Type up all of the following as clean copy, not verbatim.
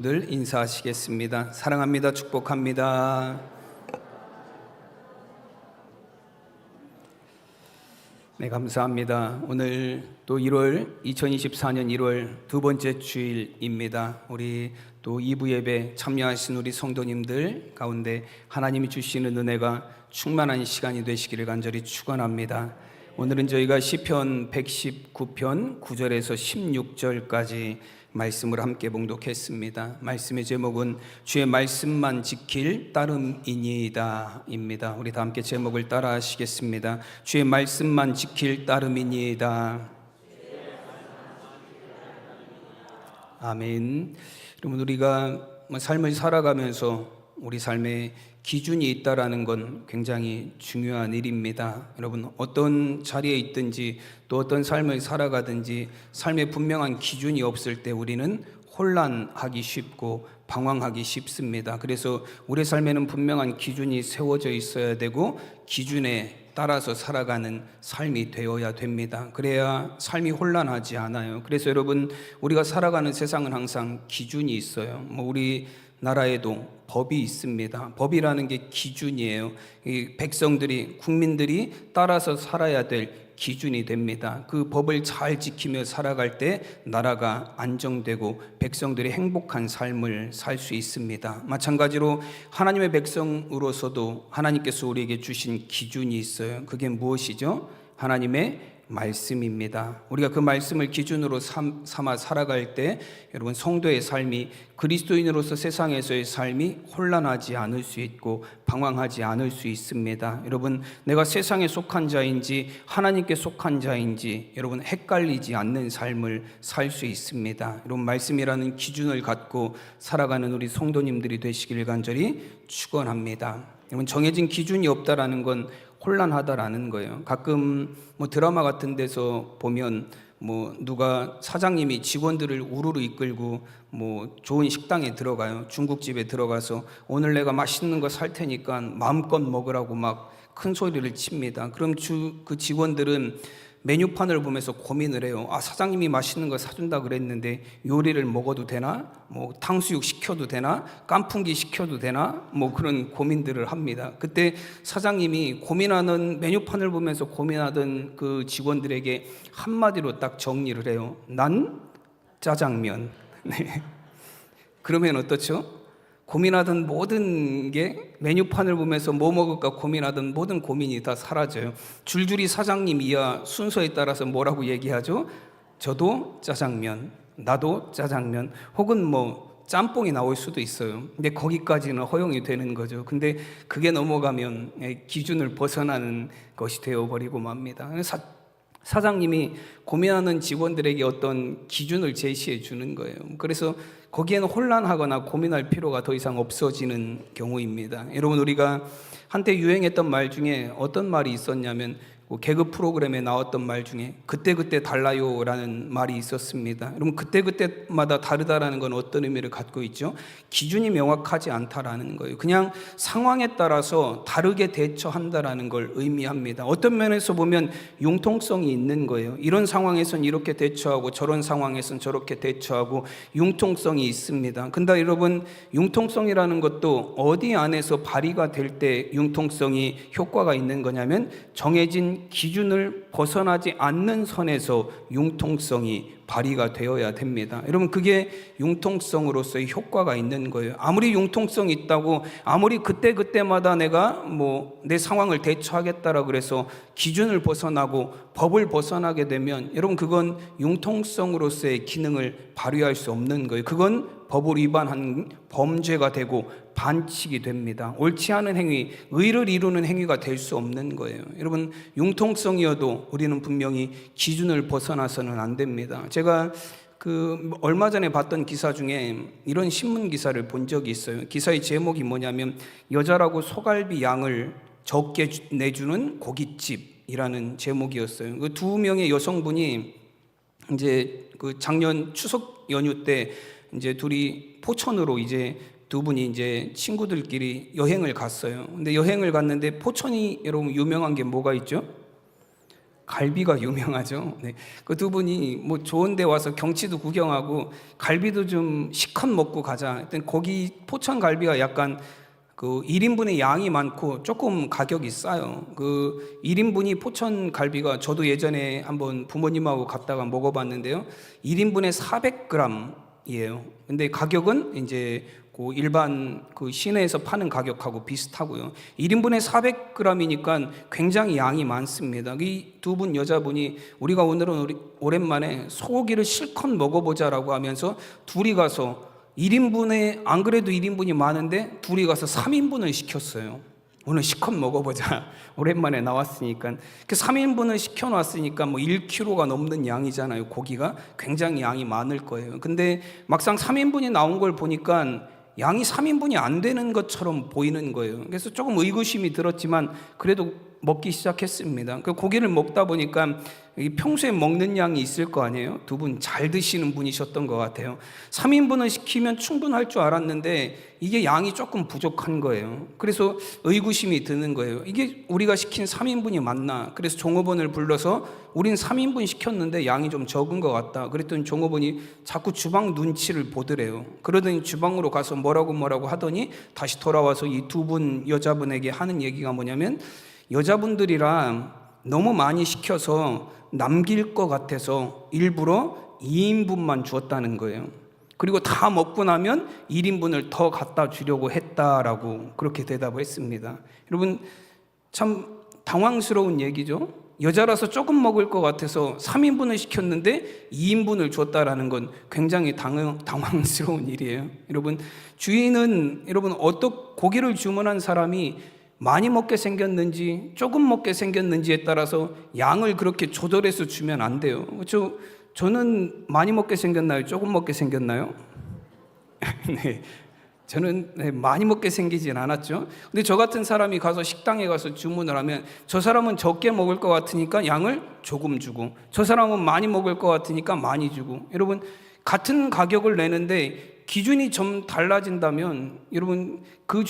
늘 인사하시겠습니다. 사랑합니다. 축복합니다. 네, 감사합니다. 오늘 또 2024년 1월 두 번째 주일입니다. 우리 또 2부 예배 참여하신 우리 성도님들 가운데 하나님이 주시는 은혜가 충만한 시간이 되시기를 간절히 축원합니다. 오늘은 저희가 시편 119편 9절에서 16절까지 말씀을 함께 봉독했습니다. 말씀의 제목은 주의 말씀만 지킬 따름이니이다 입니다. 우리 다 함께 제목을 따라 하시겠습니다. 주의 말씀만 지킬 따름이니이다. 아멘. 여러분, 우리가 삶을 살아가면서 우리 삶에 기준이 있다라는 건 굉장히 중요한 일입니다. 여러분, 어떤 자리에 있든지 또 어떤 삶을 살아가든지 삶에 분명한 기준이 없을 때 우리는 혼란하기 쉽고 방황하기 쉽습니다. 그래서 우리 삶에는 분명한 기준이 세워져 있어야 되고 기준에 따라서 살아가는 삶이 되어야 됩니다. 그래야 삶이 혼란하지 않아요. 그래서 여러분, 우리가 살아가는 세상은 항상 기준이 있어요. 우리 나라에도 법이 있습니다. 법이라는 게 기준이에요. 이 백성들이, 국민들이 따라서 살아야 될 기준이 됩니다. 그 법을 잘 지키며 살아갈 때 나라가 안정되고 백성들이 행복한 삶을 살 수 있습니다. 마찬가지로 하나님의 백성으로서도 하나님께서 우리에게 주신 기준이 있어요. 그게 무엇이죠? 하나님의 말씀입니다. 우리가 그 말씀을 기준으로 삼아 살아갈 때 여러분, 성도의 삶이, 그리스도인으로서 세상에서의 삶이 혼란하지 않을 수 있고 방황하지 않을 수 있습니다. 여러분, 내가 세상에 속한 자인지 하나님께 속한 자인지 여러분 헷갈리지 않는 삶을 살 수 있습니다. 여러분, 말씀이라는 기준을 갖고 살아가는 우리 성도님들이 되시기를 간절히 축원합니다. 여러분, 정해진 기준이 없다라는 건 혼란하다라는 거예요. 가끔 드라마 같은 데서 보면 누가 사장님이 직원들을 우르르 이끌고 좋은 식당에 들어가요. 중국집에 들어가서 오늘 내가 맛있는 거 살 테니까 마음껏 먹으라고 막 큰 소리를 칩니다. 그럼 그 직원들은 메뉴판을 보면서 고민을 해요. 사장님이 맛있는 거 사준다 그랬는데 요리를 먹어도 되나? 탕수육 시켜도 되나? 깐풍기 시켜도 되나? 그런 고민들을 합니다. 그때 사장님이 고민하는, 메뉴판을 보면서 고민하던 그 직원들에게 한마디로 딱 정리를 해요. 난 짜장면. 네. 그러면 어떻죠? 고민하던 모든 게, 메뉴판을 보면서 뭐 먹을까 고민하던 모든 고민이 다 사라져요. 줄줄이 사장님 이하 순서에 따라서 뭐라고 얘기하죠? 저도 짜장면, 나도 짜장면, 혹은 짬뽕이 나올 수도 있어요. 근데 거기까지는 허용이 되는 거죠. 근데 그게 넘어가면 기준을 벗어나는 것이 되어버리고 맙니다. 사장님이 고민하는 직원들에게 어떤 기준을 제시해 주는 거예요. 그래서 거기에는 혼란하거나 고민할 필요가 더 이상 없어지는 경우입니다. 여러분, 우리가 한때 유행했던 말 중에 어떤 말이 있었냐면 개그 프로그램에 나왔던 말 중에 그때그때 달라요 라는 말이 있었습니다. 여러분, 그때그때마다 다르다라는 건 어떤 의미를 갖고 있죠? 기준이 명확하지 않다라는 거예요. 그냥 상황에 따라서 다르게 대처한다라는 걸 의미합니다. 어떤 면에서 보면 융통성이 있는 거예요. 이런 상황에선 이렇게 대처하고 저런 상황에선 저렇게 대처하고 융통성이 있습니다. 근데 여러분, 융통성이라는 것도 어디 안에서 발휘가 될 때 융통성이 효과가 있는 거냐면 정해진 기준을 벗어나지 않는 선에서 융통성이 발휘가 되어야 됩니다. 여러분, 그게 융통성으로서의 효과가 있는 거예요. 아무리 융통성이 있다고, 아무리 그때마다 내가 내 상황을 대처하겠다라고 그래서 기준을 벗어나고 법을 벗어나게 되면 여러분, 그건 융통성으로서의 기능을 발휘할 수 없는 거예요. 그건 법을 위반한 범죄가 되고 반칙이 됩니다. 옳지 않은 행위, 의를 이루는 행위가 될 수 없는 거예요. 여러분, 융통성이어도 우리는 분명히 기준을 벗어나서는 안 됩니다. 제가 얼마 전에 봤던 기사 중에 이런 신문 기사를 본 적이 있어요. 기사의 제목이 뭐냐면 여자라고 소갈비 양을 적게 내주는 고깃집이라는 제목이었어요. 그 두 명의 여성분이 이제 작년 추석 연휴 때 이제 둘이 포천으로 두 분이 이제 친구들끼리 여행을 갔어요. 근데 여행을 갔는데 포천이 여러분 유명한 게 뭐가 있죠? 갈비가 유명하죠. 네. 그 두 분이 뭐 좋은 데 와서 경치도 구경하고 갈비도 좀 시컷 먹고 가자. 하여튼 거기 포천 갈비가 약간 그 1인분의 양이 많고 조금 가격이 싸요. 그 1인분이 포천 갈비가 저도 예전에 한번 부모님하고 갔다가 먹어봤는데요. 1인분에 400g이에요. 근데 가격은 이제 그 일반 그 시내에서 파는 가격하고 비슷하고요. 1인분에 400g이니까 굉장히 양이 많습니다. 이 두 분 여자분이 우리가 오늘은 오랜만에 소고기를 실컷 먹어보자라고 하면서 둘이 가서 1인분에 안 그래도 1인분이 많은데 둘이 가서 3인분을 시켰어요. 오늘 실컷 먹어보자. 오랜만에 나왔으니까. 그 3인분을 시켜놨으니까 뭐 1kg가 넘는 양이잖아요. 고기가 굉장히 양이 많을 거예요. 근데 막상 3인분이 나온 걸 보니까 양이 3인분이 안 되는 것처럼 보이는 거예요. 그래서 조금 의구심이 들었지만 그래도 먹기 시작했습니다. 그 고기를 먹다 보니까 평소에 먹는 양이 있을 거 아니에요. 두 분 잘 드시는 분이셨던 것 같아요. 3인분을 시키면 충분할 줄 알았는데 이게 양이 조금 부족한 거예요. 그래서 의구심이 드는 거예요. 이게 우리가 시킨 3인분이 맞나? 그래서 종업원을 불러서 우린 3인분 시켰는데 양이 좀 적은 것 같다. 그랬더니 종업원이 자꾸 주방 눈치를 보더래요. 그러더니 주방으로 가서 뭐라고 하더니 다시 돌아와서 이 두 분 여자분에게 하는 얘기가 뭐냐면 여자분들이랑 너무 많이 시켜서 남길 것 같아서 일부러 2인분만 주었다는 거예요. 그리고 다 먹고 나면 1인분을 더 갖다 주려고 했다라고 그렇게 대답을 했습니다. 여러분 참 당황스러운 얘기죠. 여자라서 조금 먹을 것 같아서 3인분을 시켰는데 2인분을 줬다라는 건 굉장히 당황스러운 일이에요. 여러분 주인은 고기를 주문한 사람이 많이 먹게 생겼는지 조금 먹게 생겼는지에 따라서 양을 그렇게 조절해서 주면 안 돼요. 그렇죠? 저는 많이 먹게 생겼나요? 조금 먹게 생겼나요? 네, 저는 많이 먹게 생기진 않았죠. 근데 저 같은 사람이 가서 식당에 가서 주문을 하면 저 사람은 적게 먹을 것 같으니까 양을 조금 주고 저 사람은 많이 먹을 것 같으니까 많이 주고 여러분 같은 가격을 내는데 기준이 좀 달라진다면 여러분 그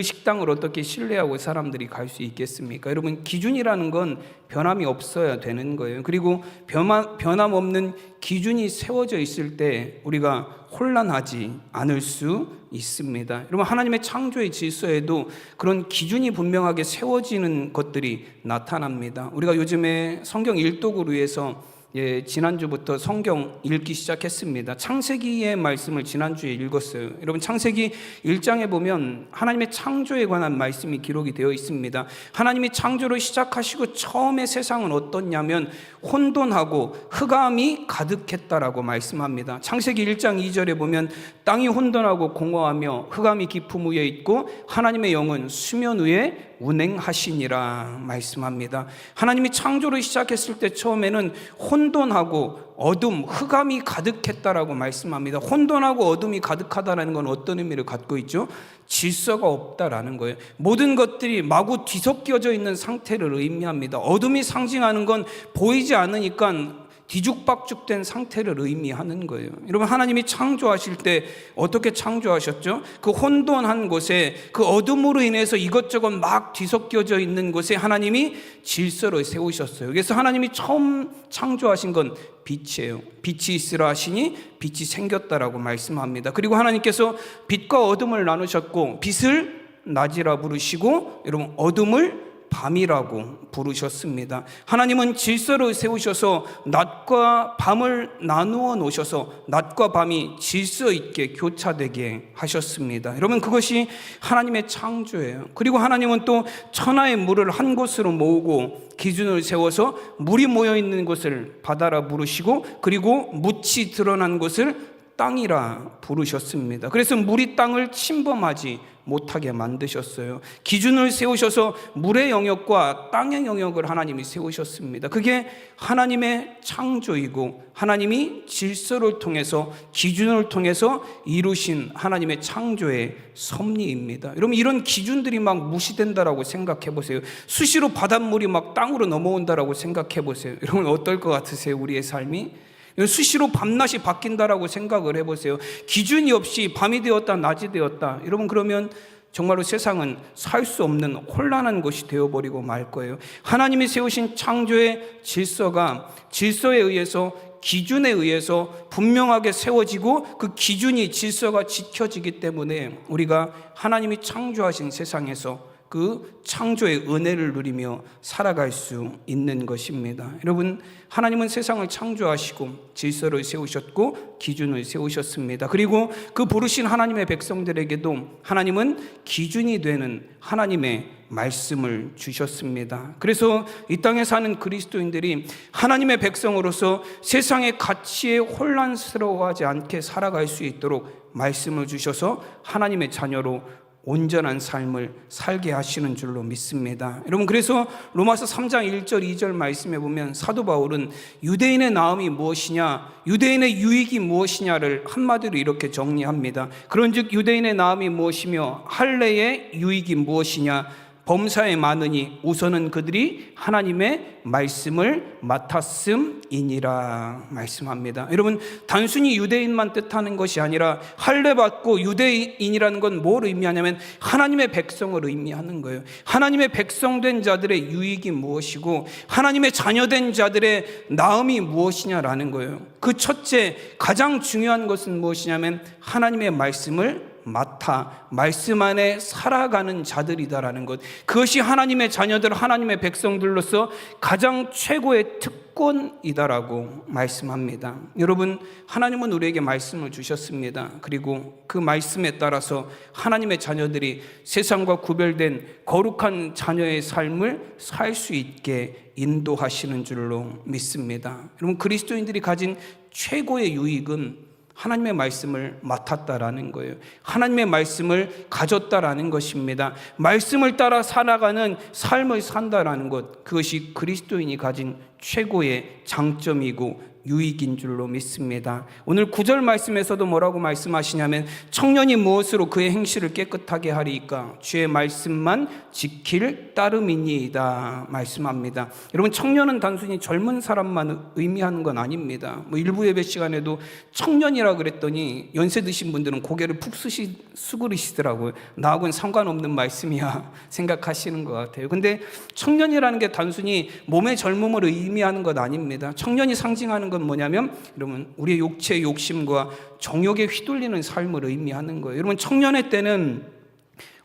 식당을 어떻게 신뢰하고 사람들이 갈 수 있겠습니까? 여러분 기준이라는 건 변함이 없어야 되는 거예요. 그리고 변함 없는 기준이 세워져 있을 때 우리가 혼란하지 않을 수 있습니다. 여러분 하나님의 창조의 질서에도 그런 기준이 분명하게 세워지는 것들이 나타납니다. 우리가 요즘에 성경 일독을 위해서 지난주부터 성경 읽기 시작했습니다. 창세기의 말씀을 지난주에 읽었어요. 여러분 창세기 1장에 보면 하나님의 창조에 관한 말씀이 기록이 되어 있습니다. 하나님이 창조를 시작하시고 처음에 세상은 어떻냐면 혼돈하고 흑암이 가득했다라고 말씀합니다. 창세기 1장 2절에 보면 땅이 혼돈하고 공허하며 흑암이 깊음 위에 있고 하나님의 영은 수면 위에 운행하시니라 말씀합니다. 하나님이 창조를 시작했을 때 처음에는 혼돈하고 어둠, 흑암이 가득했다라고 말씀합니다. 혼돈하고 어둠이 가득하다는 건 어떤 의미를 갖고 있죠? 질서가 없다라는 거예요. 모든 것들이 마구 뒤섞여져 있는 상태를 의미합니다. 어둠이 상징하는 건 보이지 않으니까 뒤죽박죽된 상태를 의미하는 거예요. 여러분 하나님이 창조하실 때 어떻게 창조하셨죠? 그 혼돈한 곳에 그 어둠으로 인해서 이것저것 막 뒤섞여져 있는 곳에 하나님이 질서를 세우셨어요. 그래서 하나님이 처음 창조하신 건 빛이에요. 빛이 있으라 하시니 빛이 생겼다라고 말씀합니다. 그리고 하나님께서 빛과 어둠을 나누셨고 빛을 낮이라 부르시고 여러분 어둠을 밤이라고 부르셨습니다. 하나님은 질서를 세우셔서 낮과 밤을 나누어 놓으셔서 낮과 밤이 질서 있게 교차되게 하셨습니다. 여러분 그것이 하나님의 창조예요. 그리고 하나님은 또 천하의 물을 한 곳으로 모으고 기준을 세워서 물이 모여 있는 곳을 바다라 부르시고 그리고 묻이 드러난 곳을 땅이라 부르셨습니다. 그래서 물이 땅을 침범하지 못하게 만드셨어요. 기준을 세우셔서 물의 영역과 땅의 영역을 하나님이 세우셨습니다. 그게 하나님의 창조이고 하나님이 질서를 통해서 기준을 통해서 이루신 하나님의 창조의 섭리입니다. 여러분 이런 기준들이 막 무시된다라고 생각해 보세요. 수시로 바닷물이 막 땅으로 넘어온다라고 생각해 보세요. 여러분 어떨 것 같으세요? 우리의 삶이? 수시로 밤낮이 바뀐다라고 생각을 해보세요. 기준이 없이 밤이 되었다 낮이 되었다. 여러분 그러면 정말로 세상은 살 수 없는 혼란한 곳이 되어버리고 말 거예요. 하나님이 세우신 창조의 질서에 의해서, 기준에 의해서 분명하게 세워지고 그 기준이, 질서가 지켜지기 때문에 우리가 하나님이 창조하신 세상에서 그 창조의 은혜를 누리며 살아갈 수 있는 것입니다. 여러분, 하나님은 세상을 창조하시고 질서를 세우셨고 기준을 세우셨습니다. 그리고 그 부르신 하나님의 백성들에게도 하나님은 기준이 되는 하나님의 말씀을 주셨습니다. 그래서 이 땅에 사는 그리스도인들이 하나님의 백성으로서 세상의 가치에 혼란스러워하지 않게 살아갈 수 있도록 말씀을 주셔서 하나님의 자녀로 온전한 삶을 살게 하시는 줄로 믿습니다. 여러분, 그래서 로마서 3장 1절 2절 말씀에 보면 사도 바울은 유대인의 나음이 무엇이냐, 유대인의 유익이 무엇이냐를 한마디로 이렇게 정리합니다. 그런즉 유대인의 나음이 무엇이며 할례의 유익이 무엇이냐, 범사에 많으니 우선은 그들이 하나님의 말씀을 맡았음이니라 말씀합니다. 여러분, 단순히 유대인만 뜻하는 것이 아니라 할례 받고 유대인이라는 건 뭘 의미하냐면 하나님의 백성을 의미하는 거예요. 하나님의 백성된 자들의 유익이 무엇이고 하나님의 자녀된 자들의 나음이 무엇이냐라는 거예요. 그 첫째, 가장 중요한 것은 무엇이냐면 하나님의 말씀을 말씀 안에 살아가는 자들이다라는 것, 그것이 하나님의 자녀들, 하나님의 백성들로서 가장 최고의 특권이다라고 말씀합니다. 여러분, 하나님은 우리에게 말씀을 주셨습니다. 그리고 그 말씀에 따라서 하나님의 자녀들이 세상과 구별된 거룩한 자녀의 삶을 살 수 있게 인도하시는 줄로 믿습니다. 여러분, 그리스도인들이 가진 최고의 유익은 하나님의 말씀을 맡았다라는 거예요. 하나님의 말씀을 가졌다라는 것입니다. 말씀을 따라 살아가는 삶을 산다라는 것, 그것이 그리스도인이 가진 최고의 장점이고 유익인 줄로 믿습니다. 오늘 9절 말씀에서도 뭐라고 말씀하시냐면 청년이 무엇으로 그의 행실을 깨끗하게 하리이까 주의 말씀만 지킬 따름이니이다 말씀합니다. 여러분, 청년은 단순히 젊은 사람만 의미하는 건 아닙니다. 일부 예배 시간에도 청년이라 그랬더니 연세 드신 분들은 고개를 푹 수그리시더라고요. 나하고는 상관없는 말씀이야 생각하시는 것 같아요. 근데 청년이라는 게 단순히 몸의 젊음을 의미하는 것 아닙니다. 청년이 상징하는 건 뭐냐면 여러분, 우리의 육체의 욕심과 정욕에 휘둘리는 삶을 의미하는 거예요. 여러분, 청년의 때는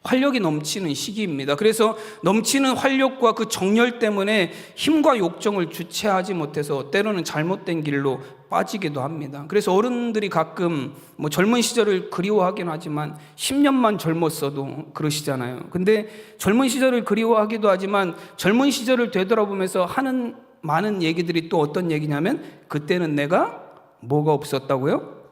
활력이 넘치는 시기입니다. 그래서 넘치는 활력과 그 정열 때문에 힘과 욕정을 주체하지 못해서 때로는 잘못된 길로 빠지기도 합니다. 그래서 어른들이 가끔 젊은 시절을 그리워하긴 하지만 10년만 젊었어도 그러시잖아요. 근데 젊은 시절을 그리워하기도 하지만 젊은 시절을 되돌아보면서 하는 많은 얘기들이 또 어떤 얘기냐면 그때는 내가 뭐가 없었다고요?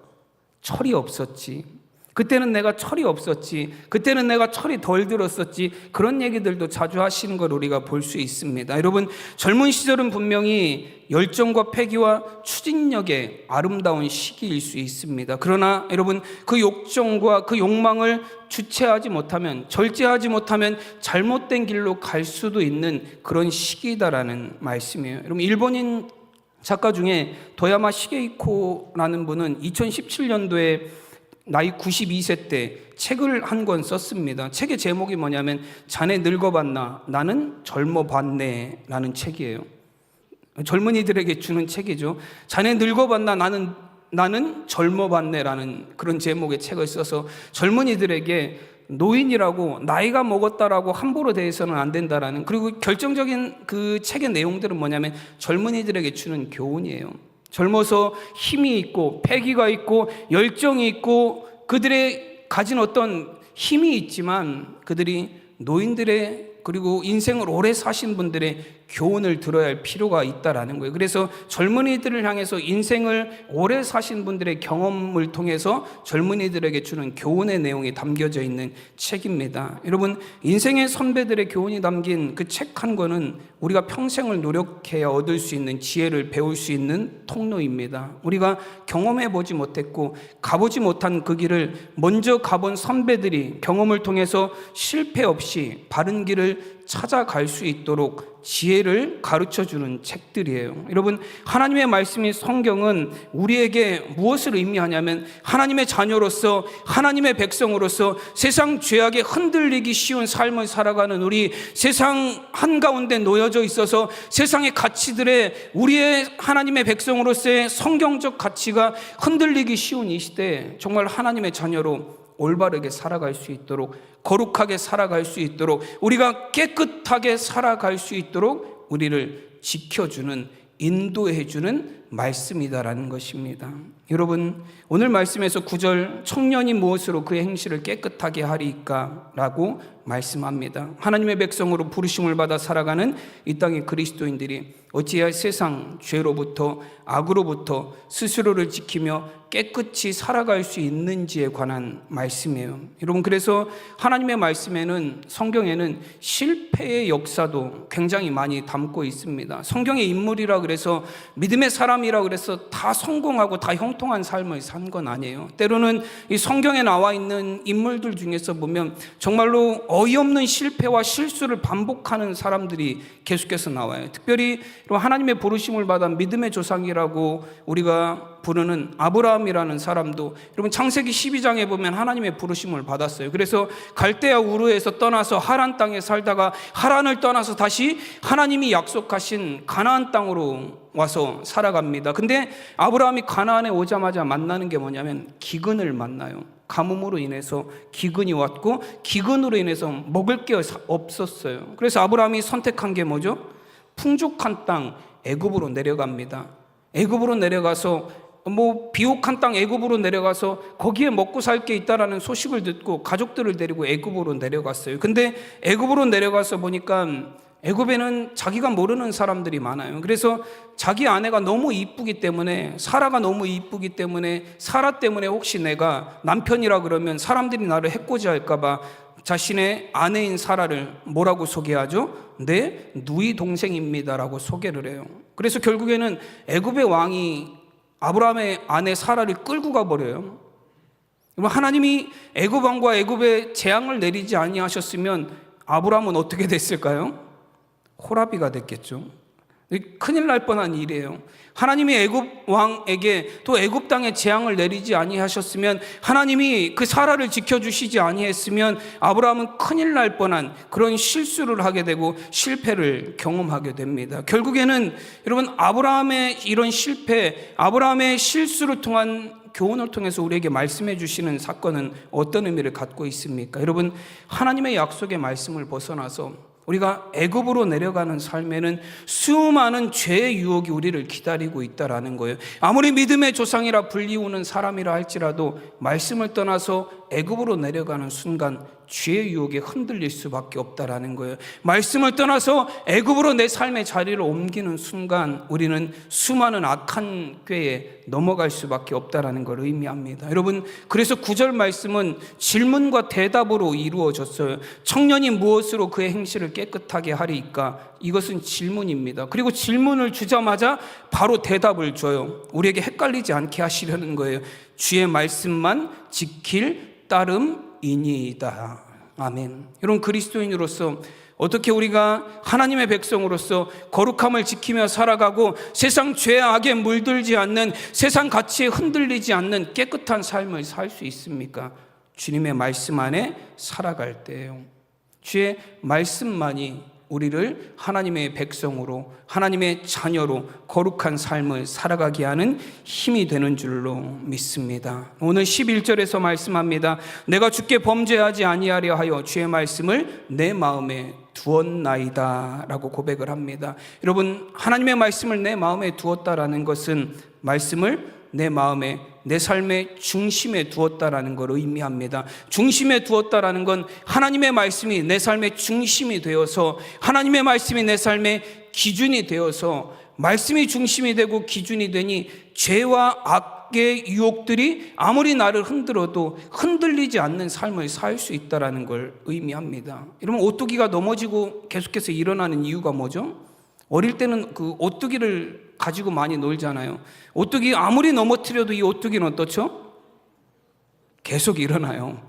철이 없었지. 그때는 내가 철이 없었지. 그때는 내가 철이 덜 들었었지. 그런 얘기들도 자주 하시는 걸 우리가 볼 수 있습니다. 여러분, 젊은 시절은 분명히 열정과 패기와 추진력의 아름다운 시기일 수 있습니다. 그러나 여러분, 그 욕정과 그 욕망을 주체하지 못하면, 절제하지 못하면 잘못된 길로 갈 수도 있는 그런 시기다라는 말씀이에요. 여러분, 일본인 작가 중에 도야마 시게이코라는 분은 2017년도에 나이 92세 때 책을 한 권 썼습니다. 책의 제목이 뭐냐면 자네 늙어봤나 나는 젊어봤네 라는 책이에요. 젊은이들에게 주는 책이죠. 자네 늙어봤나 나는 젊어봤네 라는 그런 제목의 책을 써서 젊은이들에게 노인이라고 나이가 먹었다라고 함부로 대해서는 안 된다라는, 그리고 결정적인 그 책의 내용들은 뭐냐면 젊은이들에게 주는 교훈이에요. 젊어서 힘이 있고 패기가 있고 열정이 있고 그들의 가진 어떤 힘이 있지만 그들이 노인들의 그리고 인생을 오래 사신 분들의 교훈을 들어야 할 필요가 있다라는 거예요. 그래서 젊은이들을 향해서 인생을 오래 사신 분들의 경험을 통해서 젊은이들에게 주는 교훈의 내용이 담겨져 있는 책입니다. 여러분, 인생의 선배들의 교훈이 담긴 그 책 한 권은 우리가 평생을 노력해야 얻을 수 있는 지혜를 배울 수 있는 통로입니다. 우리가 경험해보지 못했고 가보지 못한 그 길을 먼저 가본 선배들이 경험을 통해서 실패 없이 바른 길을 찾아갈 수 있도록 지혜를 가르쳐주는 책들이에요. 여러분, 하나님의 말씀인 성경은 우리에게 무엇을 의미하냐면 하나님의 자녀로서, 하나님의 백성으로서 세상 죄악에 흔들리기 쉬운 삶을 살아가는 우리, 세상 한가운데 놓여져 있어서 세상의 가치들에 우리의 하나님의 백성으로서의 성경적 가치가 흔들리기 쉬운 이 시대에 정말 하나님의 자녀로 올바르게 살아갈 수 있도록, 거룩하게 살아갈 수 있도록, 우리가 깨끗하게 살아갈 수 있도록 우리를 지켜주는, 인도해주는 말씀이다라는 것입니다. 여러분, 오늘 말씀에서 9절, 청년이 무엇으로 그의 행실을 깨끗하게 하리까? 라고 말씀합니다. 하나님의 백성으로 부르심을 받아 살아가는 이 땅의 그리스도인들이 어찌해야 세상 죄로부터, 악으로부터 스스로를 지키며 깨끗이 살아갈 수 있는지에 관한 말씀이에요. 여러분, 그래서 하나님의 말씀에는, 성경에는 실패의 역사도 굉장히 많이 담고 있습니다. 성경의 인물이라 그래서, 믿음의 사람이라 그래서 다 성공하고 다 형통한 삶을 산 건 아니에요. 때로는 이 성경에 나와 있는 인물들 중에서 보면 정말로 어이없는 실패와 실수를 반복하는 사람들이 계속해서 나와요. 특별히 하나님의 부르심을 받아 믿음의 조상이라고 우리가 부르는 아브라함이라는 사람도, 여러분, 창세기 12장에 보면 하나님의 부르심을 받았어요. 그래서 갈대아 우르에서 떠나서 하란 땅에 살다가 하란을 떠나서 다시 하나님이 약속하신 가나안 땅으로 와서 살아갑니다. 근데 아브라함이 가나안에 오자마자 만나는 게 뭐냐면 기근을 만나요. 가뭄으로 인해서 기근이 왔고, 기근으로 인해서 먹을 게 없었어요. 그래서 아브라함이 선택한 게 뭐죠? 풍족한 땅 애굽으로 내려갑니다. 애굽으로 내려가서 비옥한 땅 애굽으로 내려가서 거기에 먹고 살 게 있다라는 소식을 듣고 가족들을 데리고 애굽으로 내려갔어요. 근데 애굽으로 내려가서 보니까 애굽에는 자기가 모르는 사람들이 많아요. 그래서 자기 아내가 너무 이쁘기 때문에, 사라가 너무 이쁘기 때문에, 사라 때문에 혹시 내가 남편이라 그러면 사람들이 나를 해코지 할까 봐 자신의 아내인 사라를 뭐라고 소개하죠? 내 누이 동생입니다라고 소개를 해요. 그래서 결국에는 애굽의 왕이 아브라함의 아내 사라를 끌고 가버려요. 하나님이 애굽 왕과 애굽에 재앙을 내리지 아니하셨으면 아브라함은 어떻게 됐을까요? 호라비가 됐겠죠. 큰일 날 뻔한 일이에요. 하나님이 애굽 왕에게 또 애굽 땅에 재앙을 내리지 아니하셨으면, 하나님이 그 사라를 지켜주시지 아니했으면 아브라함은 큰일 날 뻔한 그런 실수를 하게 되고 실패를 경험하게 됩니다. 결국에는 여러분, 아브라함의 이런 실패, 아브라함의 실수를 통한 교훈을 통해서 우리에게 말씀해 주시는 사건은 어떤 의미를 갖고 있습니까? 여러분, 하나님의 약속의 말씀을 벗어나서 우리가 애굽으로 내려가는 삶에는 수많은 죄의 유혹이 우리를 기다리고 있다라는 거예요. 아무리 믿음의 조상이라 불리우는 사람이라 할지라도 말씀을 떠나서 애굽으로 내려가는 순간 죄의 유혹에 흔들릴 수밖에 없다라는 거예요. 말씀을 떠나서 애굽으로 내 삶의 자리를 옮기는 순간 우리는 수많은 악한 꾀에 넘어갈 수밖에 없다라는 걸 의미합니다. 여러분, 그래서 9절 말씀은 질문과 대답으로 이루어졌어요. 청년이 무엇으로 그의 행실을 깨끗하게 하리까? 이것은 질문입니다. 그리고 질문을 주자마자 바로 대답을 줘요. 우리에게 헷갈리지 않게 하시려는 거예요. 주의 말씀만 지킬 따름이니이다. 아멘. 여러분, 그리스도인으로서 어떻게 우리가 하나님의 백성으로서 거룩함을 지키며 살아가고 세상 죄악에 물들지 않는, 세상 가치에 흔들리지 않는 깨끗한 삶을 살 수 있습니까? 주님의 말씀 안에 살아갈 때예요. 주의 말씀만이 우리를 하나님의 백성으로, 하나님의 자녀로 거룩한 삶을 살아가게 하는 힘이 되는 줄로 믿습니다. 오늘 11절에서 말씀합니다. 내가 주께 범죄하지 아니하려 하여 주의 말씀을 내 마음에 두었나이다 라고 고백을 합니다. 여러분, 하나님의 말씀을 내 마음에 두었다라는 것은 말씀을 내 마음에, 내 삶의 중심에 두었다라는 걸 의미합니다. 중심에 두었다라는 건 하나님의 말씀이 내 삶의 중심이 되어서, 하나님의 말씀이 내 삶의 기준이 되어서, 말씀이 중심이 되고 기준이 되니 죄와 악의 유혹들이 아무리 나를 흔들어도 흔들리지 않는 삶을 살 수 있다라는 걸 의미합니다. 여러분, 오뚜기가 넘어지고 계속해서 일어나는 이유가 뭐죠? 어릴 때는 그 오뚜기를 가지고 많이 놀잖아요. 오뚜기 아무리 넘어뜨려도 이 오뚜기는 어떻죠? 계속 일어나요.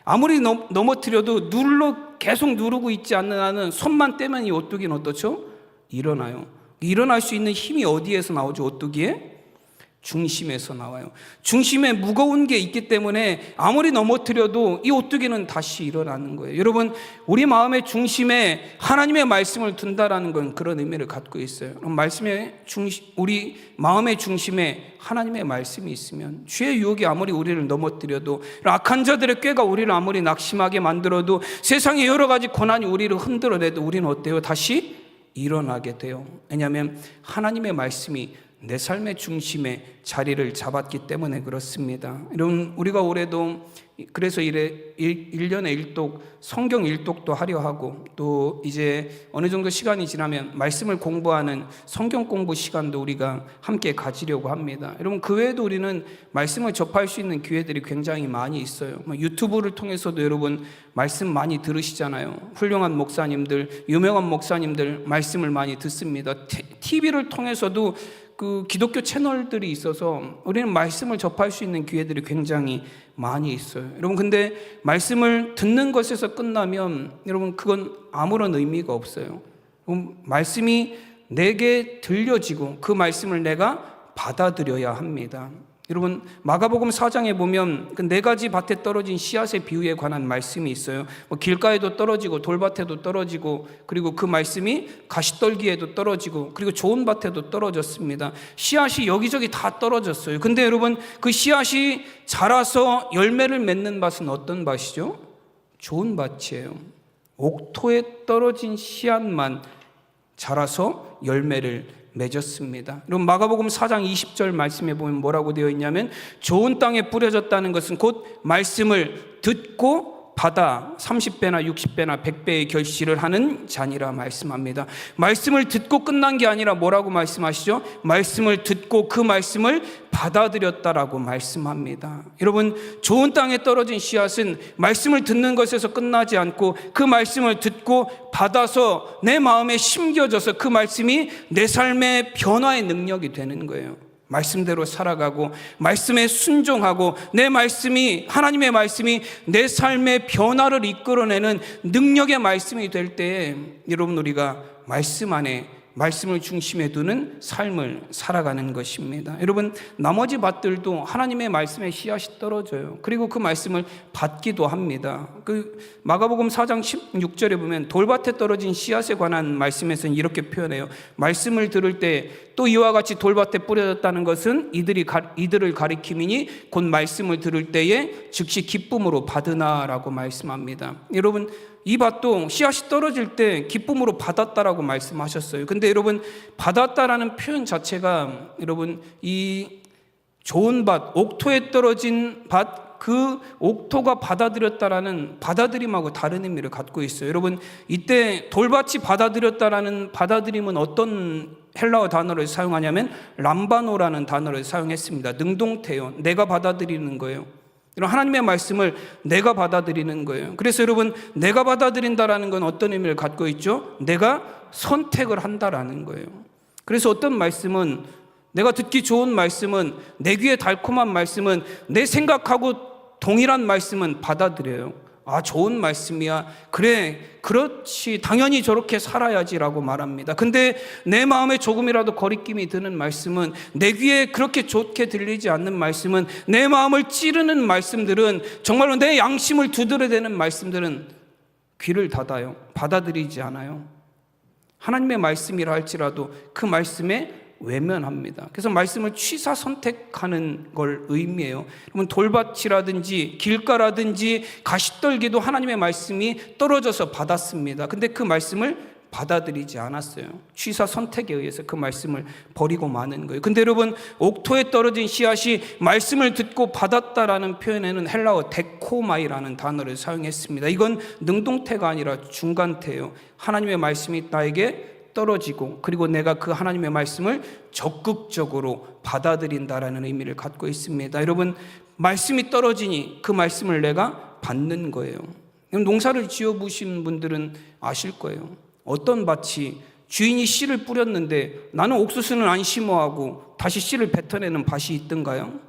아무리 넘어뜨려도 눌러 계속 누르고 있지 않는 한은 손만 떼면 이 오뚜기는 어떻죠? 일어나요. 일어날 수 있는 힘이 어디에서 나오죠? 오뚜기에? 중심에서 나와요. 중심에 무거운 게 있기 때문에 아무리 넘어뜨려도 이 오뚜기는 다시 일어나는 거예요. 여러분, 우리 마음의 중심에 하나님의 말씀을 둔다라는 건 그런 의미를 갖고 있어요. 우리 마음의 중심에 하나님의 말씀이 있으면 죄의 유혹이 아무리 우리를 넘어뜨려도, 악한 자들의 꾀가 우리를 아무리 낙심하게 만들어도, 세상의 여러 가지 고난이 우리를 흔들어내도 우리는 어때요? 다시 일어나게 돼요. 왜냐하면 하나님의 말씀이 내 삶의 중심에 자리를 잡았기 때문에 그렇습니다. 여러분, 우리가 올해도 그래서 1년에 일독, 성경 일독도 하려 하고, 또 이제 어느 정도 시간이 지나면 말씀을 공부하는 성경 공부 시간도 우리가 함께 가지려고 합니다. 여러분, 그 외에도 우리는 말씀을 접할 수 있는 기회들이 굉장히 많이 있어요. 유튜브를 통해서도 여러분 말씀 많이 들으시잖아요. 훌륭한 목사님들, 유명한 목사님들 말씀을 많이 듣습니다. TV를 통해서도 그 기독교 채널들이 있어서 우리는 말씀을 접할 수 있는 기회들이 굉장히 많이 있어요. 여러분, 근데 말씀을 듣는 것에서 끝나면 여러분 그건 아무런 의미가 없어요. 말씀이 내게 들려지고 그 말씀을 내가 받아들여야 합니다. 여러분, 마가복음 4장에 보면 그 4가지 밭에 떨어진 씨앗의 비유에 관한 말씀이 있어요. 길가에도 떨어지고 돌밭에도 떨어지고, 그리고 그 말씀이 가시떨기에도 떨어지고, 그리고 좋은 밭에도 떨어졌습니다. 씨앗이 여기저기 다 떨어졌어요. 근데 여러분, 그 씨앗이 자라서 열매를 맺는 밭은 어떤 밭이죠? 좋은 밭이에요. 옥토에 떨어진 씨앗만 자라서 열매를 맺었습니다. 여러분, 마가복음 4장 20절 말씀에 보면 뭐라고 되어 있냐면, 좋은 땅에 뿌려졌다는 것은 곧 말씀을 듣고 받아 30배나 60배나 100배의 결실을 하는 자니라 말씀합니다. 말씀을 듣고 끝난 게 아니라 뭐라고 말씀하시죠? 말씀을 듣고 그 말씀을 받아들였다라고 말씀합니다. 여러분, 좋은 땅에 떨어진 씨앗은 말씀을 듣는 것에서 끝나지 않고 그 말씀을 듣고 받아서 내 마음에 심겨져서 그 말씀이 내 삶의 변화의 능력이 되는 거예요. 말씀대로 살아가고 말씀에 순종하고 내 말씀이, 하나님의 말씀이 내 삶의 변화를 이끌어내는 능력의 말씀이 될 때에 여러분, 우리가 말씀 안에, 말씀을 중심에 두는 삶을 살아가는 것입니다. 여러분, 나머지 밭들도 하나님의 말씀에 씨앗이 떨어져요. 그리고 그 말씀을 받기도 합니다. 그 마가복음 4장 16절에 보면 돌밭에 떨어진 씨앗에 관한 말씀에서는 이렇게 표현해요. 말씀을 들을 때 또 이와 같이 돌밭에 뿌려졌다는 것은 이들을 가리킴이니 곧 말씀을 들을 때에 즉시 기쁨으로 받으나라고 말씀합니다. 여러분, 이 밭도 씨앗이 떨어질 때 기쁨으로 받았다라고 말씀하셨어요. 근데 여러분, 받았다라는 표현 자체가 여러분, 이 좋은 밭, 옥토에 떨어진 밭, 그 옥토가 받아들였다라는 받아들임하고 다른 의미를 갖고 있어요. 여러분, 이때 돌밭이 받아들였다라는 받아들임은 어떤 헬라어 단어를 사용하냐면 람바노라는 단어를 사용했습니다. 능동태요. 내가 받아들이는 거예요. 하나님의 말씀을 내가 받아들이는 거예요. 그래서 여러분, 내가 받아들인다라는 건 어떤 의미를 갖고 있죠? 내가 선택을 한다라는 거예요. 그래서 어떤 말씀은, 내가 듣기 좋은 말씀은, 내 귀에 달콤한 말씀은, 내 생각하고 동일한 말씀은 받아들여요. 아, 좋은 말씀이야. 그래, 그렇지, 당연히 저렇게 살아야지라고 말합니다. 근데 내 마음에 조금이라도 거리낌이 드는 말씀은, 내 귀에 그렇게 좋게 들리지 않는 말씀은, 내 마음을 찌르는 말씀들은, 정말로 내 양심을 두드려대는 말씀들은 귀를 닫아요. 받아들이지 않아요. 하나님의 말씀이라 할지라도 그 말씀에 외면합니다. 그래서 말씀을 취사 선택하는 걸 의미해요. 여러분, 돌밭이라든지 길가라든지 가시떨기도 하나님의 말씀이 떨어져서 받았습니다. 근데 그 말씀을 받아들이지 않았어요. 취사 선택에 의해서 그 말씀을 버리고 마는 거예요. 근데 여러분, 옥토에 떨어진 씨앗이 말씀을 듣고 받았다라는 표현에는 헬라어 데코마이라는 단어를 사용했습니다. 이건 능동태가 아니라 중간태예요. 하나님의 말씀이 나에게 떨어지고, 그리고 내가 그 하나님의 말씀을 적극적으로 받아들인다라는 의미를 갖고 있습니다. 여러분, 말씀이 떨어지니 그 말씀을 내가 받는 거예요. 농사를 지어보신 분들은 아실 거예요. 어떤 밭이 주인이 씨를 뿌렸는데 나는 옥수수는 안 심어하고 다시 씨를 뱉어내는 밭이 있던가요?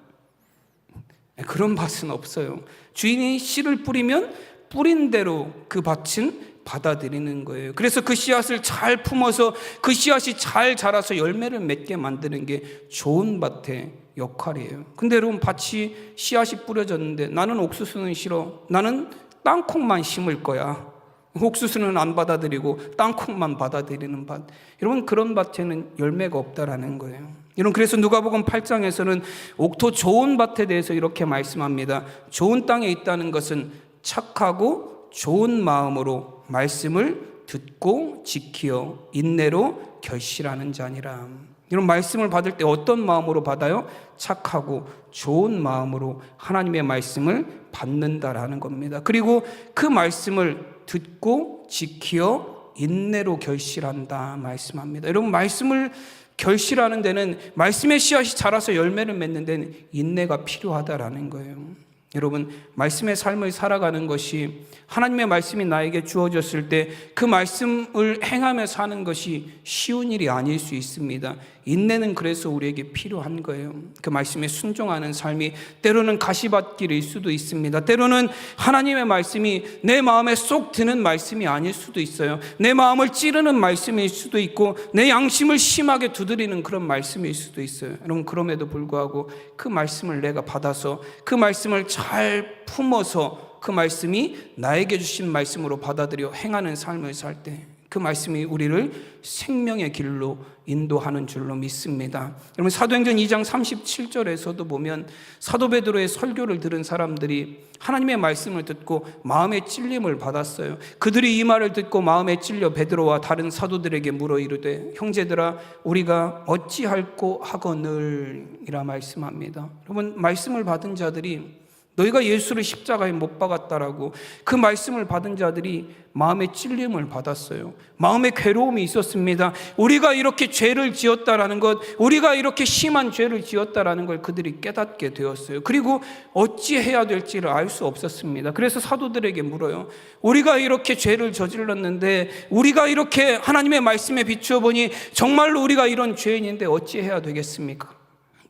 그런 밭은 없어요. 주인이 씨를 뿌리면 뿌린 대로 그 밭은 받아들이는 거예요. 그래서 그 씨앗을 잘 품어서 그 씨앗이 잘 자라서 열매를 맺게 만드는 게 좋은 밭의 역할이에요. 근데 여러분, 밭이 씨앗이 뿌려졌는데 나는 옥수수는 싫어, 나는 땅콩만 심을 거야, 옥수수는 안 받아들이고 땅콩만 받아들이는 밭, 여러분, 그런 밭에는 열매가 없다라는 거예요. 여러분, 그래서 누가복음 8장에서는 옥토 좋은 밭에 대해서 이렇게 말씀합니다. 좋은 땅에 있다는 것은 착하고 좋은 마음으로 말씀을 듣고 지키어 인내로 결실하는 자니라. 이런 말씀을 받을 때 어떤 마음으로 받아요? 착하고 좋은 마음으로 하나님의 말씀을 받는다라는 겁니다. 그리고 그 말씀을 듣고 지키어 인내로 결실한다 말씀합니다. 여러분, 말씀을 결실하는 데는, 말씀의 씨앗이 자라서 열매를 맺는 데는 인내가 필요하다라는 거예요. 여러분, 말씀의 삶을 살아가는 것이, 하나님의 말씀이 나에게 주어졌을 때 그 말씀을 행하며 사는 것이 쉬운 일이 아닐 수 있습니다. 인내는 그래서 우리에게 필요한 거예요. 그 말씀에 순종하는 삶이 때로는 가시밭길일 수도 있습니다. 때로는 하나님의 말씀이 내 마음에 쏙 드는 말씀이 아닐 수도 있어요. 내 마음을 찌르는 말씀일 수도 있고 내 양심을 심하게 두드리는 그런 말씀일 수도 있어요. 여러분, 그럼에도 불구하고 그 말씀을 내가 받아서 그 말씀을 잘 품어서 그 말씀이 나에게 주신 말씀으로 받아들여 행하는 삶을 살 때 그 말씀이 우리를 생명의 길로 인도하는 줄로 믿습니다. 여러분, 사도행전 2장 37절에서도 보면 사도 베드로의 설교를 들은 사람들이 하나님의 말씀을 듣고 마음의 찔림을 받았어요. 그들이 이 말을 듣고 마음에 찔려 베드로와 다른 사도들에게 물어 이르되 형제들아 우리가 어찌할꼬 하거늘 이라 말씀합니다. 여러분, 말씀을 받은 자들이, 너희가 예수를 십자가에 못 박았다라고 그 말씀을 받은 자들이 마음의 찔림을 받았어요. 마음의 괴로움이 있었습니다. 우리가 이렇게 죄를 지었다라는 것, 우리가 이렇게 심한 죄를 지었다라는 걸 그들이 깨닫게 되었어요. 그리고 어찌해야 될지를 알 수 없었습니다. 그래서 사도들에게 물어요. 우리가 이렇게 죄를 저질렀는데, 우리가 이렇게 하나님의 말씀에 비추어 보니 정말로 우리가 이런 죄인인데 어찌해야 되겠습니까?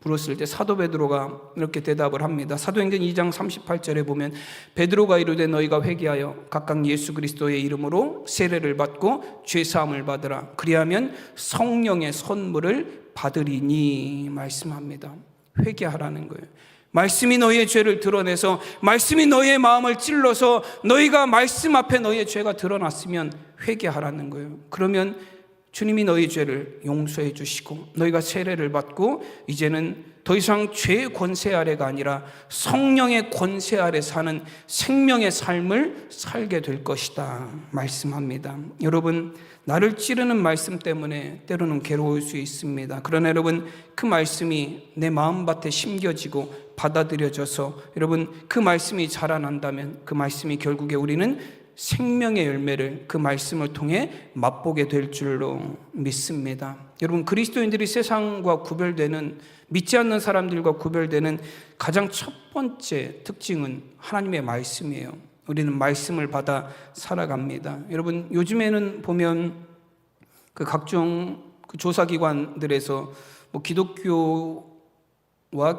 물었을 때 사도 베드로가 이렇게 대답을 합니다. 사도행전 2장 38절에 보면 베드로가 이르되 너희가 회개하여 각각 예수 그리스도의 이름으로 세례를 받고 죄사함을 받으라. 그리하면 성령의 선물을 받으리니 말씀합니다. 회개하라는 거예요. 말씀이 너희의 죄를 드러내서, 말씀이 너희의 마음을 찔러서 너희가 말씀 앞에 너희의 죄가 드러났으면 회개하라는 거예요. 그러면 주님이 너희 죄를 용서해 주시고 너희가 세례를 받고 이제는 더 이상 죄의 권세 아래가 아니라 성령의 권세 아래 사는 생명의 삶을 살게 될 것이다 말씀합니다. 여러분, 나를 찌르는 말씀 때문에 때로는 괴로울 수 있습니다. 그러나 여러분, 그 말씀이 내 마음밭에 심겨지고 받아들여져서 여러분 그 말씀이 자라난다면 그 말씀이 결국에 우리는 생명의 열매를 그 말씀을 통해 맛보게 될 줄로 믿습니다. 여러분, 그리스도인들이 세상과 구별되는, 믿지 않는 사람들과 구별되는 가장 첫 번째 특징은 하나님의 말씀이에요. 우리는 말씀을 받아 살아갑니다. 여러분, 요즘에는 보면 그 각종 그 조사기관들에서 뭐 기독교와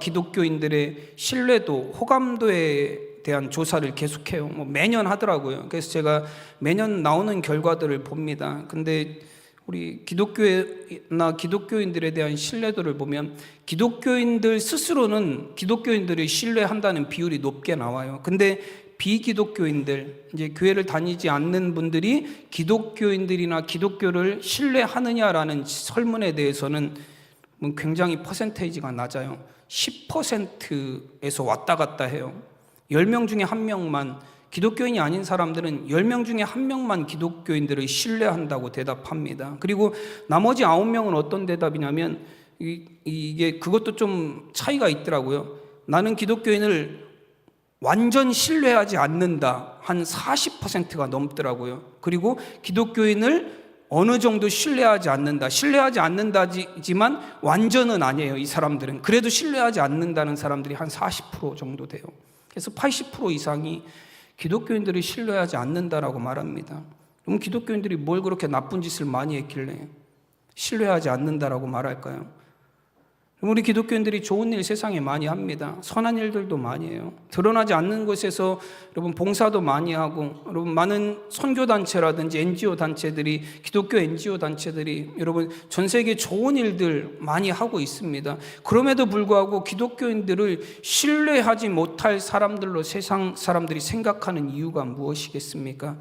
기독교인들의 신뢰도, 호감도에 대한 조사를 계속해요. 뭐 매년 하더라고요. 그래서 제가 매년 나오는 결과들을 봅니다. 근데 우리 기독교나 기독교인들에 대한 신뢰도를 보면 기독교인들 스스로는 기독교인들을 신뢰한다는 비율이 높게 나와요. 근데 비기독교인들, 이제 교회를 다니지 않는 분들이 기독교인들이나 기독교를 신뢰하느냐라는 설문에 대해서는 굉장히 퍼센테이지가 낮아요. 10%에서 왔다 갔다 해요. 10명 중에 1명만, 기독교인이 아닌 사람들은 10명 중에 1명만 기독교인들을 신뢰한다고 대답합니다. 그리고 나머지 9명은 어떤 대답이냐면 이게 그것도 좀 차이가 있더라고요. 나는 기독교인을 완전 신뢰하지 않는다, 한 40%가 넘더라고요. 그리고 기독교인을 어느 정도 신뢰하지 않는다지만 완전은 아니에요. 이 사람들은 그래도 신뢰하지 않는다는 사람들이 한 40% 정도 돼요. 그래서 80% 이상이 기독교인들을 신뢰하지 않는다라고 말합니다. 그럼 기독교인들이 뭘 그렇게 나쁜 짓을 많이 했길래 신뢰하지 않는다라고 말할까요? 우리 기독교인들이 좋은 일 세상에 많이 합니다. 선한 일들도 많이 해요. 드러나지 않는 곳에서 여러분 봉사도 많이 하고, 여러분 많은 선교단체라든지 NGO 단체들이, 기독교 NGO 단체들이 여러분 전 세계 좋은 일들 많이 하고 있습니다. 그럼에도 불구하고 기독교인들을 신뢰하지 못할 사람들로 세상 사람들이 생각하는 이유가 무엇이겠습니까?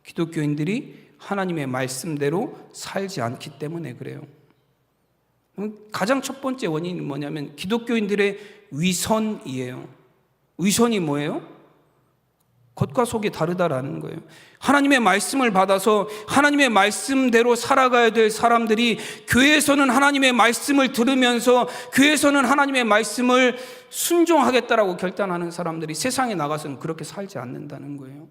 기독교인들이 하나님의 말씀대로 살지 않기 때문에 그래요. 가장 첫 번째 원인이 뭐냐면 기독교인들의 위선이에요. 위선이 뭐예요? 겉과 속이 다르다라는 거예요. 하나님의 말씀을 받아서 하나님의 말씀대로 살아가야 될 사람들이 교회에서는 하나님의 말씀을 들으면서 교회에서는 하나님의 말씀을 순종하겠다라고 결단하는 사람들이 세상에 나가서는 그렇게 살지 않는다는 거예요.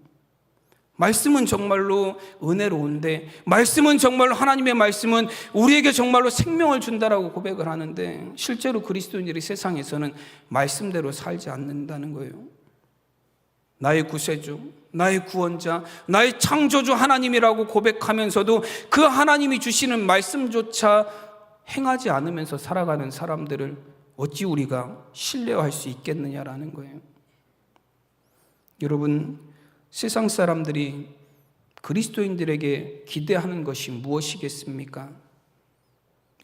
말씀은 정말로 은혜로운데, 말씀은 정말로, 하나님의 말씀은 우리에게 정말로 생명을 준다라고 고백을 하는데, 실제로 그리스도인들이 세상에서는 말씀대로 살지 않는다는 거예요. 나의 구세주, 나의 구원자, 나의 창조주 하나님이라고 고백하면서도 그 하나님이 주시는 말씀조차 행하지 않으면서 살아가는 사람들을 어찌 우리가 신뢰할 수 있겠느냐라는 거예요. 여러분, 세상 사람들이 그리스도인들에게 기대하는 것이 무엇이겠습니까?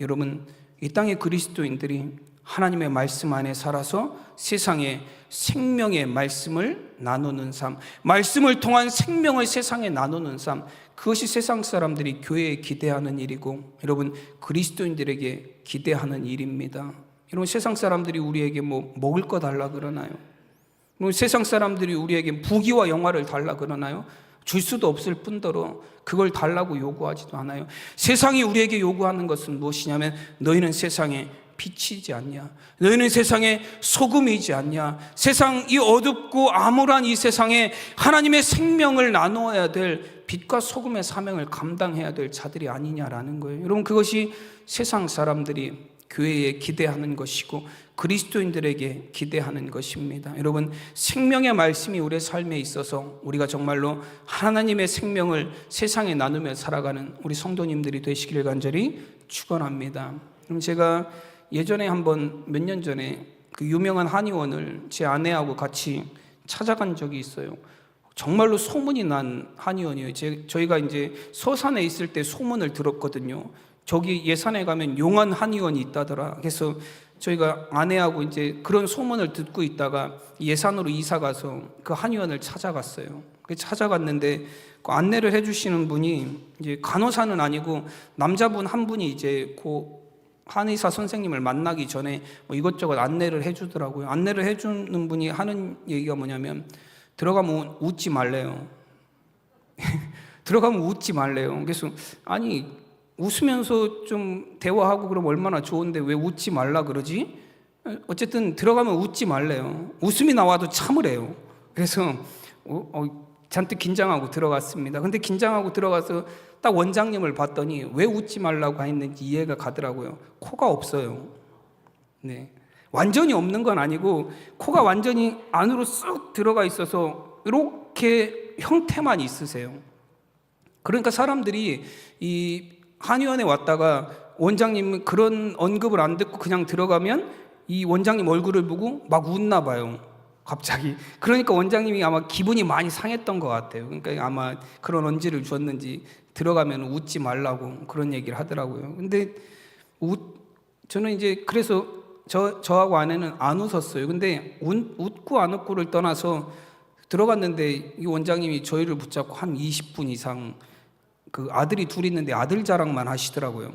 여러분, 이 땅의 그리스도인들이 하나님의 말씀 안에 살아서 세상에 생명의 말씀을 나누는 삶, 말씀을 통한 생명을 세상에 나누는 삶, 그것이 세상 사람들이 교회에 기대하는 일이고, 여러분 그리스도인들에게 기대하는 일입니다. 여러분, 세상 사람들이 우리에게 뭐 먹을 거 달라 그러나요? 세상 사람들이 우리에게 부귀와 영화를 달라 그러나요? 줄 수도 없을 뿐더러 그걸 달라고 요구하지도 않아요. 세상이 우리에게 요구하는 것은 무엇이냐면, 너희는 세상에 빛이지 않냐? 너희는 세상에 소금이지 않냐? 세상 이 어둡고 암울한 이 세상에 하나님의 생명을 나누어야 될 빛과 소금의 사명을 감당해야 될 자들이 아니냐라는 거예요. 여러분, 그것이 세상 사람들이 교회에 기대하는 것이고 그리스도인들에게 기대하는 것입니다. 여러분, 생명의 말씀이 우리의 삶에 있어서 우리가 정말로 하나님의 생명을 세상에 나누며 살아가는 우리 성도님들이 되시기를 간절히 축원합니다. 그럼 제가 예전에 한번 몇 년 전에 그 유명한 한의원을 제 아내하고 같이 찾아간 적이 있어요. 정말로 소문이 난 한의원이에요. 저희가 이제 서산에 있을 때 소문을 들었거든요. 저기 예산에 가면 용한 한의원이 있다더라. 그래서 저희가 아내하고 이제 그런 소문을 듣고 있다가 예산으로 이사 가서 그 한의원을 찾아갔어요. 찾아갔는데 그 안내를 해주시는 분이 이제 간호사는 아니고 남자분 한 분이 이제 그 한의사 선생님을 만나기 전에 뭐 이것저것 안내를 해주더라고요. 안내를 해주는 분이 하는 얘기가 뭐냐면, 들어가면 웃지 말래요. 들어가면 웃지 말래요. 그래서 아니, 웃으면서 좀 대화하고 그러면 얼마나 좋은데 왜 웃지 말라 그러지? 어쨌든 들어가면 웃지 말래요. 웃음이 나와도 참으래요. 그래서 잔뜩 긴장하고 들어갔습니다. 근데 긴장하고 들어가서 딱 원장님을 봤더니 왜 웃지 말라고 했는지 이해가 가더라고요. 코가 없어요. 네, 완전히 없는 건 아니고 코가 완전히 안으로 쑥 들어가 있어서 이렇게 형태만 있으세요. 그러니까 사람들이 이 한의원에 왔다가 원장님 그런 언급을 안 듣고 그냥 들어가면 이 원장님 얼굴을 보고 막 웃나 봐요. 갑자기. 그러니까 원장님이 아마 기분이 많이 상했던 것 같아요. 그러니까 아마 그런 언지를 줬는지 들어가면 웃지 말라고 그런 얘기를 하더라고요. 근데 저는 이제 그래서 저하고 아내는 안 웃었어요. 근데 웃고 안 웃고를 떠나서 들어갔는데 이 원장님이 저희를 붙잡고 한 20분 이상 그 아들이 둘 있는데 아들 자랑만 하시더라고요.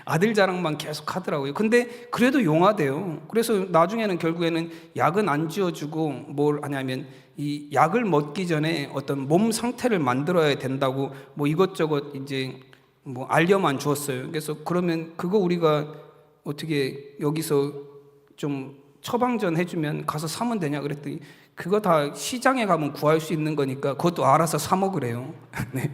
아들 자랑만 계속 하더라고요. 근데 그래도 용하대요. 그래서 나중에는 결국에는 약은 안 지어주고 뭘 하냐면 이 약을 먹기 전에 어떤 몸 상태를 만들어야 된다고 뭐 이것저것 이제 뭐 알려만 주었어요. 그래서 그러면 그거 우리가 어떻게 여기서 좀 처방전 해주면 가서 사면 되냐 그랬더니 그거 다 시장에 가면 구할 수 있는 거니까 그것도 알아서 사 먹으래요. 네.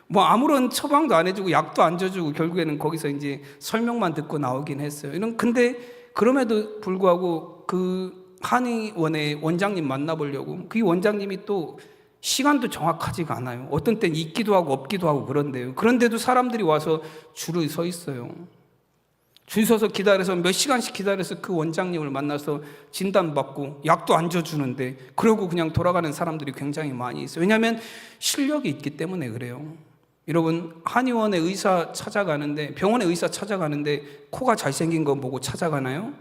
뭐 아무런 처방도 안 해주고 약도 안 줘주고 결국에는 거기서 이제 설명만 듣고 나오긴 했어요. 근데 그럼에도 불구하고 그 한의원의 원장님 만나보려고 그 원장님이 또 시간도 정확하지가 않아요. 어떤 때는 있기도 하고 없기도 하고 그런데요. 그런데도 사람들이 와서 줄을 서 있어요. 줄 서서 기다려서 몇 시간씩 기다려서 그 원장님을 만나서 진단받고 약도 안 줘주는데 그러고 그냥 돌아가는 사람들이 굉장히 많이 있어요. 왜냐하면 실력이 있기 때문에 그래요. 여러분, 한의원에 의사 찾아가는데, 병원에 의사 찾아가는데 코가 잘생긴 거 보고 찾아가나요?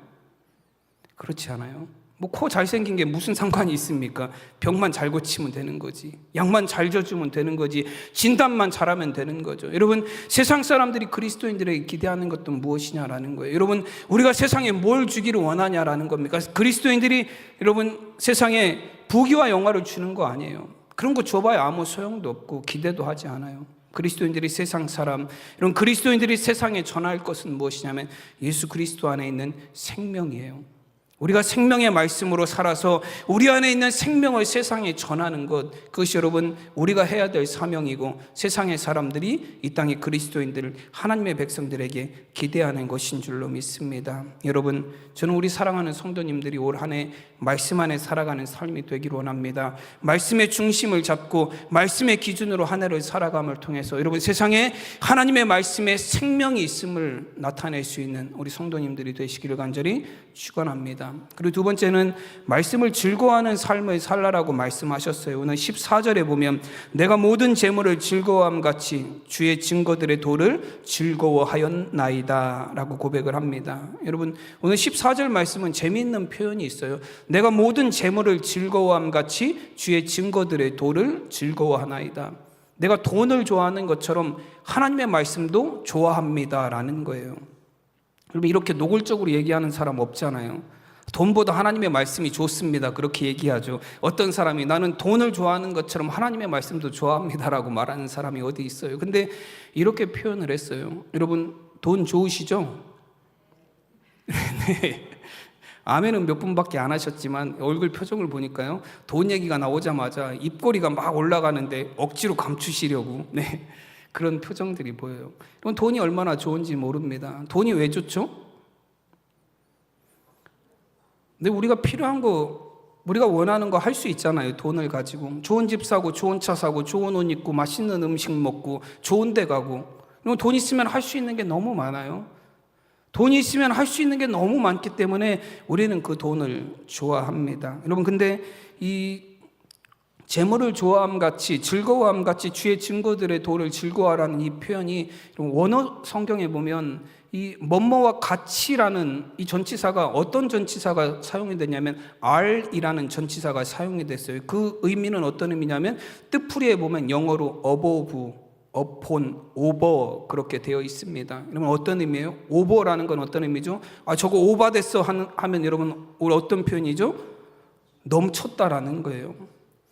그렇지 않아요. 뭐 코 잘생긴 게 무슨 상관이 있습니까? 병만 잘 고치면 되는 거지. 약만 잘 줘주면 되는 거지. 진단만 잘하면 되는 거죠. 여러분, 세상 사람들이 그리스도인들에게 기대하는 것도 무엇이냐라는 거예요. 여러분, 우리가 세상에 뭘 주기를 원하냐라는 겁니까? 그리스도인들이 여러분 세상에 부귀와 영화를 주는 거 아니에요. 그런 거 줘봐야 아무 소용도 없고 기대도 하지 않아요. 그리스도인들이 세상 사람, 이런 그리스도인들이 세상에 전할 것은 무엇이냐면 예수 그리스도 안에 있는 생명이에요. 우리가 생명의 말씀으로 살아서 우리 안에 있는 생명을 세상에 전하는 것, 그것이 여러분 우리가 해야 될 사명이고 세상의 사람들이 이 땅의 그리스도인들을 하나님의 백성들에게 기대하는 것인 줄로 믿습니다. 여러분, 저는 우리 사랑하는 성도님들이 올 한 해 말씀 안에 살아가는 삶이 되기를 원합니다. 말씀의 중심을 잡고 말씀의 기준으로 한 해를 살아감을 통해서 여러분 세상에 하나님의 말씀에 생명이 있음을 나타낼 수 있는 우리 성도님들이 되시기를 간절히 축원합니다. 그리고 두 번째는 말씀을 즐거워하는 삶을 살라라고 말씀하셨어요. 오늘 14절에 보면 내가 모든 재물을 즐거워함 같이 주의 증거들의 도를 즐거워하였나이다 라고 고백을 합니다. 여러분, 오늘 14절 말씀은 재미있는 표현이 있어요. 내가 모든 재물을 즐거워함 같이 주의 증거들의 도를 즐거워하나이다. 내가 돈을 좋아하는 것처럼 하나님의 말씀도 좋아합니다 라는 거예요. 여러분, 이렇게 노골적으로 얘기하는 사람 없잖아요. 돈보다 하나님의 말씀이 좋습니다 그렇게 얘기하죠. 어떤 사람이 나는 돈을 좋아하는 것처럼 하나님의 말씀도 좋아합니다라고 말하는 사람이 어디 있어요. 근데 이렇게 표현을 했어요. 여러분, 돈 좋으시죠? 네. 아멘은 몇 분밖에 안 하셨지만 얼굴 표정을 보니까요, 돈 얘기가 나오자마자 입꼬리가 막 올라가는데 억지로 감추시려고 그런 표정들이 보여요. 그럼 돈이 얼마나 좋은지 모릅니다. 돈이 왜 좋죠? 근데 우리가 필요한 거, 우리가 원하는 거 할 수 있잖아요. 돈을 가지고 좋은 집 사고 좋은 차 사고 좋은 옷 입고 맛있는 음식 먹고 좋은 데 가고, 돈 있으면 할 수 있는 게 너무 많아요. 돈이 있으면 할 수 있는 게 너무 많기 때문에 우리는 그 돈을 좋아합니다. 여러분, 근데 이 재물을 좋아함 같이 즐거워함 같이 주의 증거들의 도를 즐거워하라는 이 표현이 원어 성경에 보면 이 뭐뭐와 같이라는 이 전치사가 어떤 전치사가 사용이 됐냐면 R이라는 전치사가 사용이 됐어요. 그 의미는 어떤 의미냐면 뜻풀이에 보면 영어로 above, upon, over 그렇게 되어 있습니다. 여러분, 어떤 의미예요? over라는 건 어떤 의미죠? 저거 오버됐어 하면 여러분 어떤 표현이죠? 넘쳤다라는 거예요.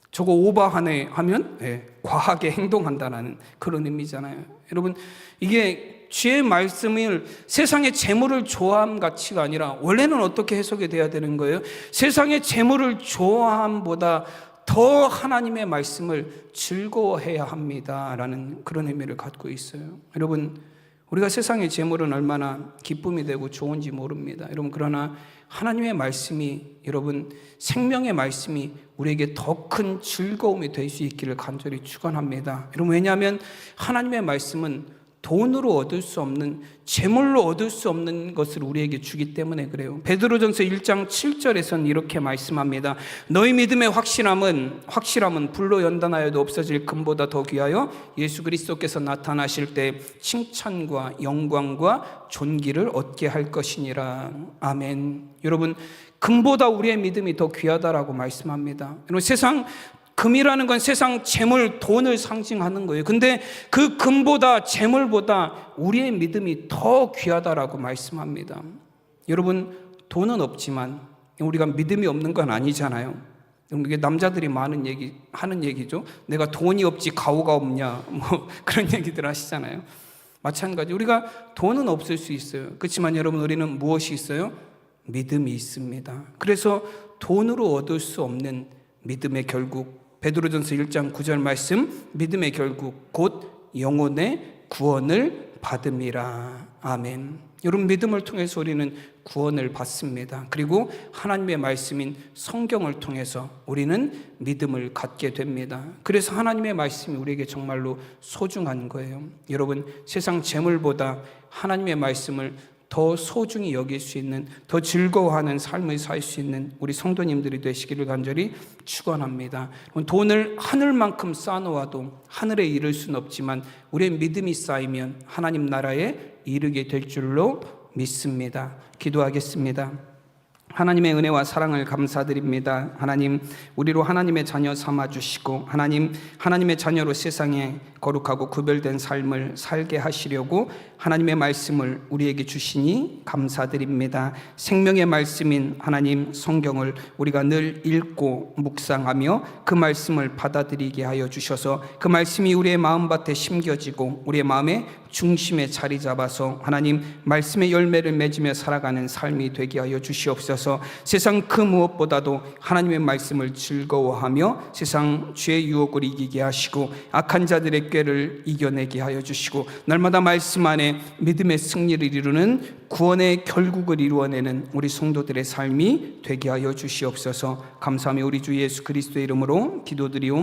저거 오버하네 하면 과하게 행동한다라는 그런 의미잖아요. 여러분, 이게 주의 말씀을 세상의 재물을 좋아함 가치가 아니라 원래는 어떻게 해석이 돼야 되는 거예요? 세상의 재물을 좋아함보다 더 하나님의 말씀을 즐거워해야 합니다라는 그런 의미를 갖고 있어요. 여러분, 우리가 세상의 재물은 얼마나 기쁨이 되고 좋은지 모릅니다. 여러분, 그러나 하나님의 말씀이, 여러분 생명의 말씀이 우리에게 더 큰 즐거움이 될 수 있기를 간절히 축원합니다. 여러분, 왜냐하면 하나님의 말씀은 돈으로 얻을 수 없는, 재물로 얻을 수 없는 것을 우리에게 주기 때문에 그래요. 베드로전서 1장 7절에서는 이렇게 말씀합니다. 너희 믿음의 확실함은 불로 연단하여도 없어질 금보다 더 귀하여 예수 그리스도께서 나타나실 때 칭찬과 영광과 존귀를 얻게 할 것이니라. 아멘. 여러분, 금보다 우리의 믿음이 더 귀하다라고 말씀합니다. 여러분, 금이라는 건 세상 재물, 돈을 상징하는 거예요. 근데 그 금보다 재물보다 우리의 믿음이 더 귀하다라고 말씀합니다. 여러분, 돈은 없지만 우리가 믿음이 없는 건 아니잖아요. 이게 남자들이 하는 얘기죠. 내가 돈이 없지 가오가 없냐, 그런 얘기들 하시잖아요. 마찬가지, 우리가 돈은 없을 수 있어요. 그렇지만 여러분, 우리는 무엇이 있어요? 믿음이 있습니다. 그래서 돈으로 얻을 수 없는 믿음의 결국, 베드로전서 1장 9절 말씀, 믿음의 결국 곧 영혼의 구원을 받음이라. 아멘. 여러분, 믿음을 통해서 우리는 구원을 받습니다. 그리고 하나님의 말씀인 성경을 통해서 우리는 믿음을 갖게 됩니다. 그래서 하나님의 말씀이 우리에게 정말로 소중한 거예요. 여러분, 세상 재물보다 하나님의 말씀을 더 소중히 여길 수 있는, 더 즐거워하는 삶을 살 수 있는 우리 성도님들이 되시기를 간절히 축원합니다. 돈을 하늘만큼 쌓아놓아도 하늘에 이를 수는 없지만 우리의 믿음이 쌓이면 하나님 나라에 이르게 될 줄로 믿습니다. 기도하겠습니다. 하나님의 은혜와 사랑을 감사드립니다. 하나님, 우리로 하나님의 자녀 삼아주시고 하나님의 자녀로 세상에 거룩하고 구별된 삶을 살게 하시려고 하나님의 말씀을 우리에게 주시니 감사드립니다. 생명의 말씀인 하나님 성경을 우리가 늘 읽고 묵상하며 그 말씀을 받아들이게 하여 주셔서 그 말씀이 우리의 마음밭에 심겨지고 우리의 마음의 중심에 자리 잡아서 하나님 말씀의 열매를 맺으며 살아가는 삶이 되게 하여 주시옵소서. 세상 그 무엇보다도 하나님의 말씀을 즐거워하며 세상 죄의 유혹을 이기게 하시고 악한 자들의 꾀를 이겨내게 하여 주시고 날마다 말씀 안에 믿음의 승리를 이루는 구원의 결국을 이루어내는 우리 성도들의 삶이 되게 하여 주시옵소서. 감사하며 우리 주 예수 그리스도의 이름으로 기도드리옵